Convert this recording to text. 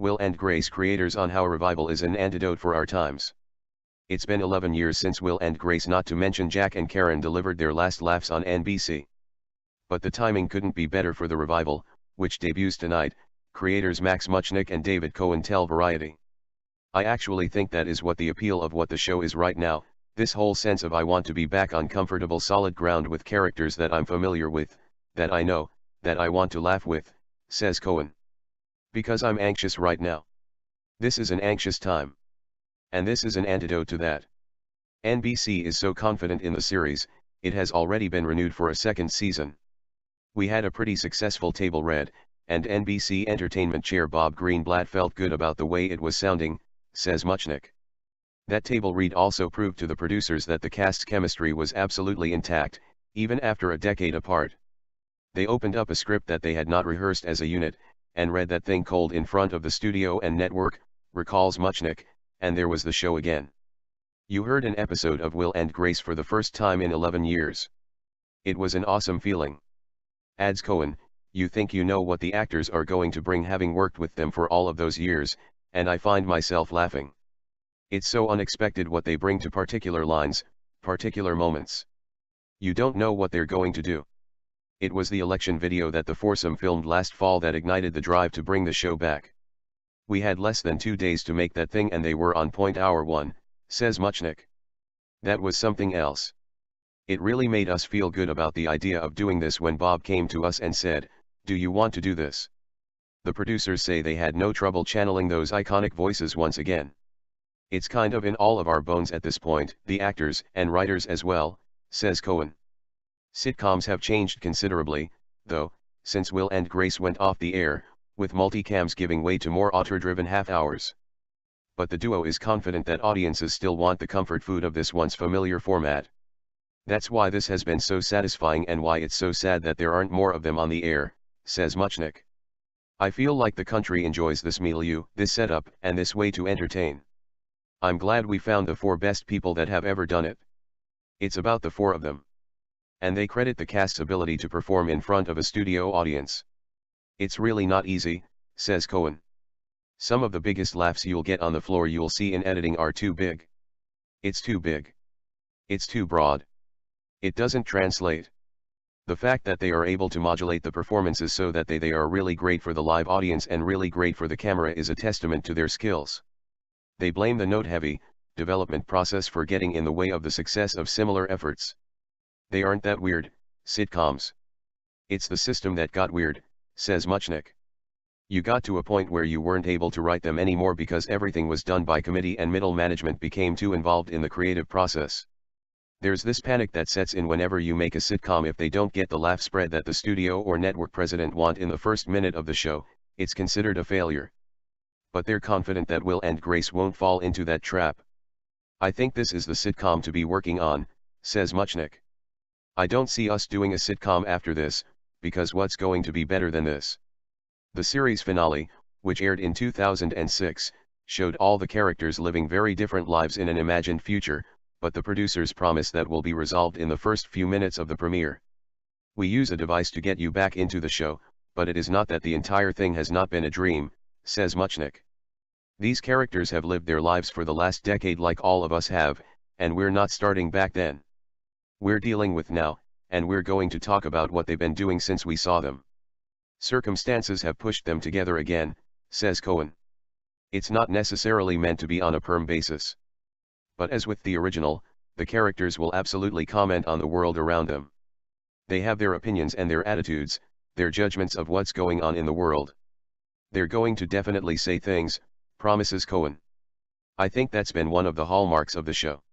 Will and Grace creators on how a revival is an antidote for our times. It's been 11 years since Will and Grace, not to mention Jack and Karen, delivered their last laughs on NBC. But the timing couldn't be better for the revival, which debuts tonight, creators Max Mutchnick and David Kohan tell Variety. I actually think that is what the appeal of what the show is right now, this whole sense of I want to be back on comfortable solid ground with characters that I'm familiar with, that I know, that I want to laugh with, says Kohan. Because I'm anxious right now. This is an anxious time. And this is an antidote to that. NBC is so confident in the series, it has already been renewed for a second season. We had a pretty successful table read, and NBC Entertainment Chair Bob Greenblatt felt good about the way it was sounding, says Mutchnick. That table read also proved to the producers that the cast's chemistry was absolutely intact, even after a decade apart. They opened up a script that they had not rehearsed as a unit, and read that thing cold in front of the studio and network, recalls Mutchnick, and there was the show again. You heard an episode of Will and Grace for the first time in 11 years. It was an awesome feeling. Adds Kohan, you think you know what the actors are going to bring, having worked with them for all of those years, and I find myself laughing. It's so unexpected what they bring to particular lines, particular moments. You don't know what they're going to do. It was the election video that the foursome filmed last fall that ignited the drive to bring the show back. We had less than 2 days to make that thing and they were on point hour one, says Mutchnick. That was something else. It really made us feel good about the idea of doing this when Bob came to us and said, "Do you want to do this?" The producers say they had no trouble channeling those iconic voices once again. It's kind of in all of our bones at this point, the actors and writers as well, says Kohan. Sitcoms have changed considerably, though, since Will and Grace went off the air, with multicams giving way to more auteur-driven half-hours. But the duo is confident that audiences still want the comfort food of this once familiar format. That's why this has been so satisfying and why it's so sad that there aren't more of them on the air, says Mutchnick. I feel like the country enjoys this milieu, this setup, and this way to entertain. I'm glad we found the 4 best people that have ever done it. It's about the 4 of them. And they credit the cast's ability to perform in front of a studio audience. It's really not easy, says Kohan. Some of the biggest laughs you'll get on the floor you'll see in editing are too big. It's too big. It's too broad. It doesn't translate. The fact that they are able to modulate the performances so that they are really great for the live audience and really great for the camera is a testament to their skills. They blame the note-heavy development process for getting in the way of the success of similar efforts. They aren't that weird, sitcoms. It's the system that got weird, says Mutchnick. You got to a point where you weren't able to write them anymore because everything was done by committee and middle management became too involved in the creative process. There's this panic that sets in whenever you make a sitcom. If they don't get the laugh spread that the studio or network president want in the first minute of the show, it's considered a failure. But they're confident that Will and Grace won't fall into that trap. I think this is the sitcom to be working on, says Mutchnick. I don't see us doing a sitcom after this, because what's going to be better than this? The series finale, which aired in 2006, showed all the characters living very different lives in an imagined future, but the producers promise that will be resolved in the first few minutes of the premiere. We use a device to get you back into the show, but it is not that the entire thing has not been a dream, says Mutchnick. These characters have lived their lives for the last decade like all of us have, and we're not starting back then. We're dealing with now, and we're going to talk about what they've been doing since we saw them. Circumstances have pushed them together again, says Kohan. It's not necessarily meant to be on a perm basis. But as with the original, the characters will absolutely comment on the world around them. They have their opinions and their attitudes, their judgments of what's going on in the world. They're going to definitely say things, promises Kohan. I think that's been one of the hallmarks of the show.